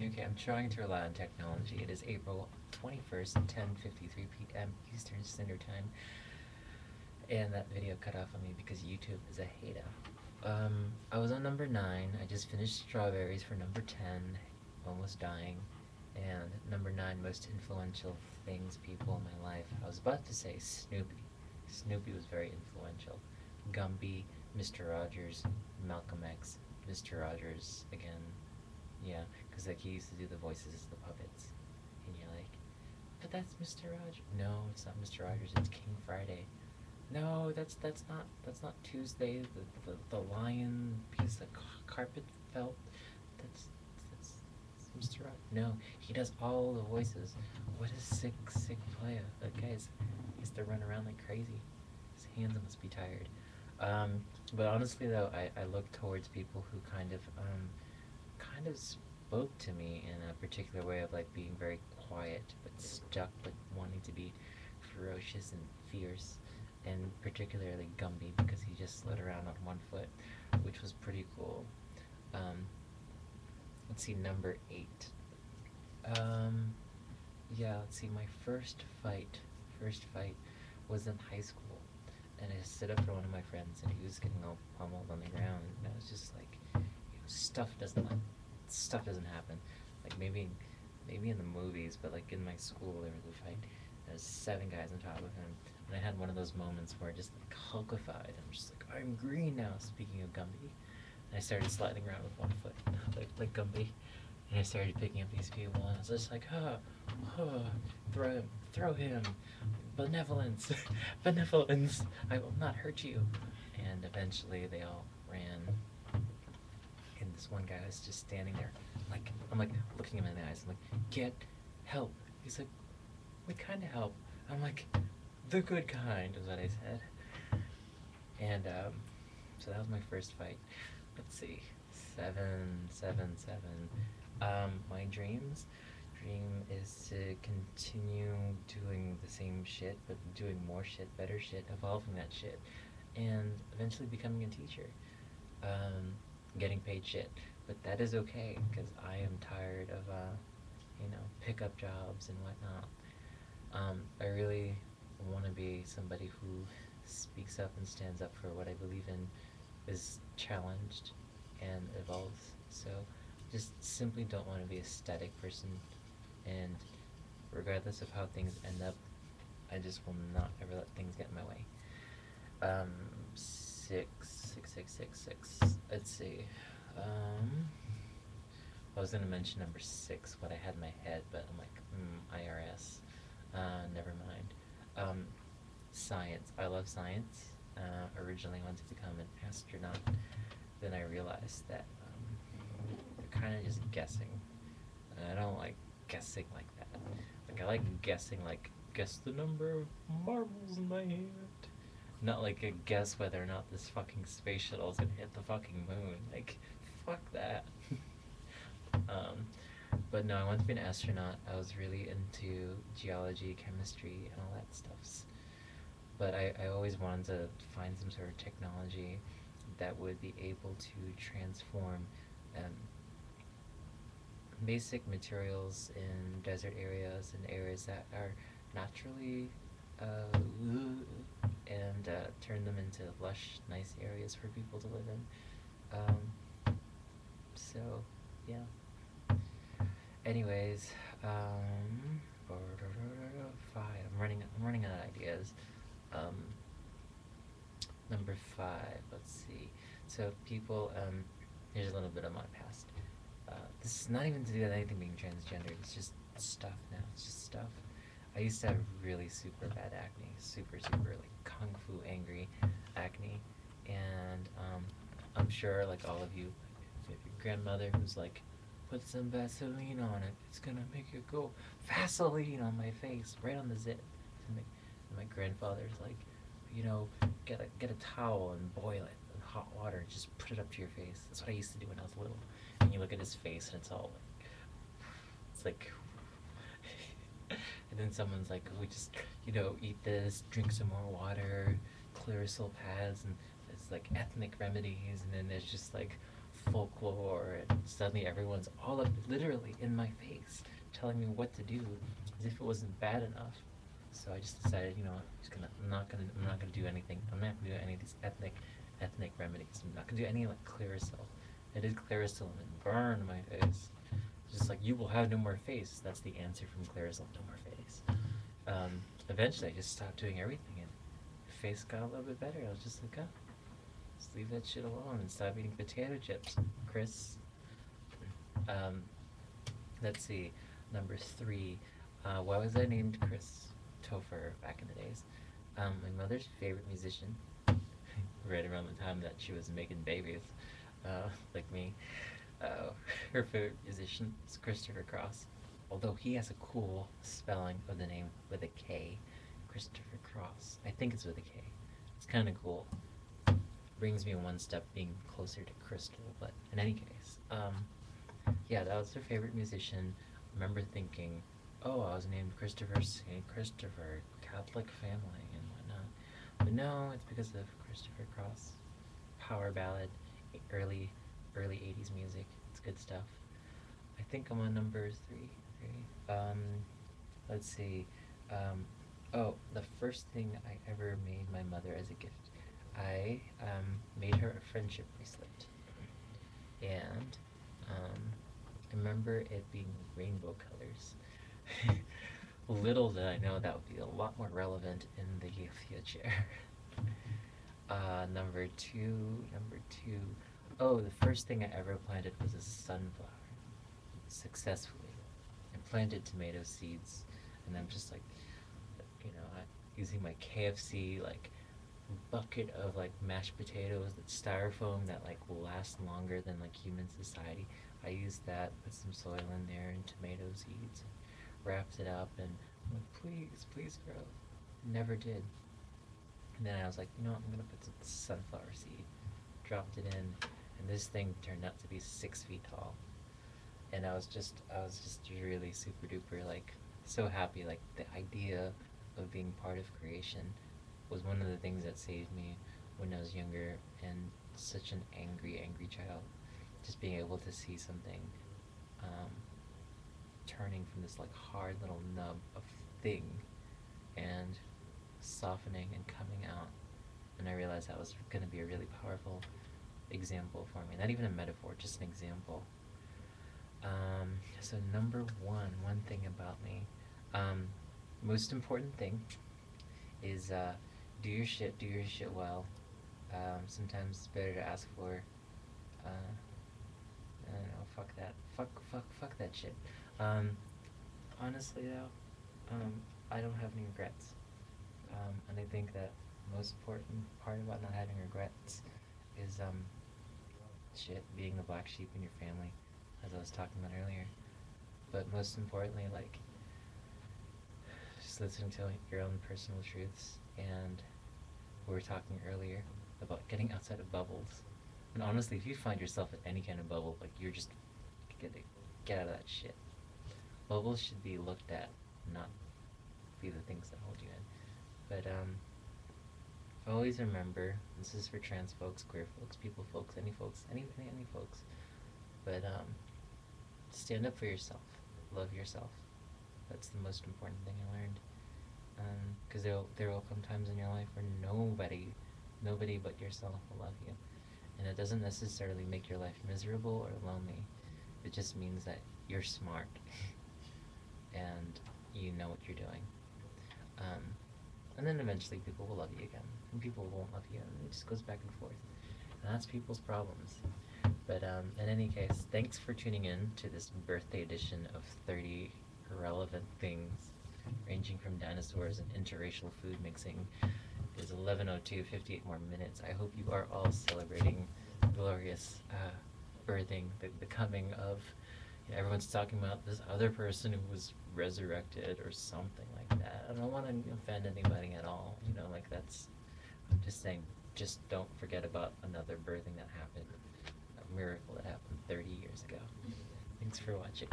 Okay, I'm trying to rely on technology. It is April 21st, 10:53 p.m. Eastern Standard Time, and that video cut off on me because YouTube is a hater. I was on number 9. I just finished Strawberries for number 10, almost dying, and number 9 most influential things, people in my life. I was about to say Snoopy. Snoopy was very influential. Gumby, Mr. Rogers, Malcolm X, Mr. Rogers again. Yeah, because like he used to do the voices of the puppets, and you're like, but that's Mr. Rogers. No, it's not Mr. Rogers. It's King Friday. No, that's not Tuesday. The lion piece of carpet felt. That's Mr. Rogers. No, he does all the voices. What a sick player. That guy's he has to run around like crazy. His hands must be tired. But honestly though, I look towards people who kind of spoke to me in a particular way of like being very quiet but stuck but wanting to be ferocious and fierce, and particularly Gumby because he just slid around on one foot, which was pretty cool. Um, let's see, number 8. Um, yeah, let's see, my first fight was in high school, and I stood up for one of my friends, and he was getting all pummeled on the ground, and I was just like, stuff doesn't happen. Like maybe in the movies, but like in my school there was a fight. There's 7 guys on top of him, and I had one of those moments where I just like hulkified. I'm just like, I'm green now. Speaking of Gumby, and I started sliding around with one foot, like Gumby, and I started picking up these people, and I was just like, throw him, benevolence, benevolence. I will not hurt you. And eventually, they all ran, and this one guy was just standing there, like I'm like looking him in the eyes. I'm like, get help. He's like, what kind of help? I'm like, the good kind is what I said. And so that was my first fight. Let's see, 7. My dream is to continue doing the same shit, but doing more shit, better shit, evolving that shit, and eventually becoming a teacher. Um, Getting paid shit, but that is okay because I am tired of pickup jobs and whatnot. I really want to be somebody who speaks up and stands up for what I believe in, is challenged, and evolves. So, just simply don't want to be a static person, and regardless of how things end up, I just will not ever let things get in my way. Um, 6. Let's see. Um, I was gonna mention number 6, what I had in my head, but I'm like, IRS. Never mind. Science. I love science. Originally wanted to become an astronaut. Then I realized that you're kind of just guessing. And I don't like guessing like that. Like, I like guessing, like, guess the number of marbles in my hand. Not like a guess whether or not this fucking space shuttle is gonna hit the fucking moon. Like, fuck that. um, but no, I wanted to be an astronaut. I was really into geology, chemistry, and all that stuff. But I always wanted to find some sort of technology that would be able to transform um, basic materials in desert areas and areas that are naturally and turn them into lush, nice areas for people to live in. So, yeah. Anyways, 5. I'm running out of ideas. Um, Number 5. Let's see. So people, here's a little bit of my past. This is not even to do with anything being transgender. It's just stuff now. It's just stuff. I used to have really super bad acne, super like kung fu angry acne, and I'm sure like all of you, if your grandmother who's like, put some Vaseline on it, it's gonna make it go Vaseline on my face, right on the zit. And my grandfather's like, get a towel and boil it in hot water and just put it up to your face. That's what I used to do when I was little. And you look at his face and it's all like, it's like, and then someone's like, we just, eat this, drink some more water, Clearasil pads, and it's like ethnic remedies, and then there's just like folklore, and suddenly everyone's all up, literally in my face, telling me what to do, as if it wasn't bad enough. So I just decided, you know, I'm not gonna do anything. I'm not gonna do any of these ethnic remedies. I'm not gonna do any like Clearasil. I did Clearasil and it burned my face. Just like, you will have no more face. That's the answer from Clearasil, no more face. Eventually I just stopped doing everything and face got a little bit better. I was just like, oh, just leave that shit alone and stop eating potato chips, Chris. Um, let's see, number 3. Why was I named Chris Topher back in the days? My mother's favorite musician, right around the time that she was making babies, like me, uh, her favorite musician is Christopher Cross. Although he has a cool spelling of the name with a K, Christopher Cross. I think it's with a K. It's kind of cool. Brings me one step being closer to Crystal, but in any case, yeah, that was her favorite musician. I remember thinking, oh, I was named Christopher St. Christopher, Catholic family, and whatnot. But no, it's because of Christopher Cross. Power ballad, early, early 80s music. It's good stuff. I think I'm on number 3. Let's see. Oh, the first thing I ever made my mother as a gift, I made her a friendship bracelet, and I remember it being rainbow colors. Little did I know that would be a lot more relevant in the future. Number two. Oh, the first thing I ever planted was a sunflower. Successfully. I planted tomato seeds, and I'm just like, you know, using my KFC like bucket of like mashed potatoes, that styrofoam that like will last longer than like human society. I used that, put some soil in there and tomato seeds, wrapped it up, and I'm like, please, please grow. Never did. And then I was like, you know what, I'm gonna put some sunflower seed. Dropped it in, and this thing turned out to be 6 feet tall. And I was just really super duper like so happy. Like the idea of being part of creation was one of the things that saved me when I was younger and such an angry child. Just being able to see something um, turning from this like hard little nub of thing and softening and coming out. And I realized that was going to be a really powerful example for me. Not even a metaphor, just an example. So number one thing about me, most important thing is do your shit well. Sometimes it's better to ask for, I don't know, fuck that, fuck that shit. Um, Honestly though, I don't have any regrets. And I think that most important part about not having regrets is shit, being the black sheep in your family, as I was talking about earlier. But most importantly, like, just listening to your own personal truths, and we were talking earlier about getting outside of bubbles. And honestly, if you find yourself in any kind of bubble, like, you're just gonna get out of that shit. Bubbles should be looked at, not be the things that hold you in. But always remember, this is for trans folks, queer folks, people folks, any folks, any folks. But stand up for yourself, love yourself. That's the most important thing I learned. Because there will come times in your life where nobody but yourself will love you. And it doesn't necessarily make your life miserable or lonely. It just means that you're smart and you know what you're doing. And then eventually people will love you again, and people won't love you, and it just goes back and forth. And that's people's problems. But in any case, thanks for tuning in to this birthday edition of 30 irrelevant things, ranging from dinosaurs and interracial food mixing. It is 11:02, 58 more minutes. I hope you are all celebrating the glorious birthing, the coming of, you know, everyone's talking about this other person who was resurrected or something like that. I don't want to offend anybody at all, you know, like that's, I'm just saying, just don't forget about another birthing that happened, a miracle that happened 30 years ago. Thanks for watching.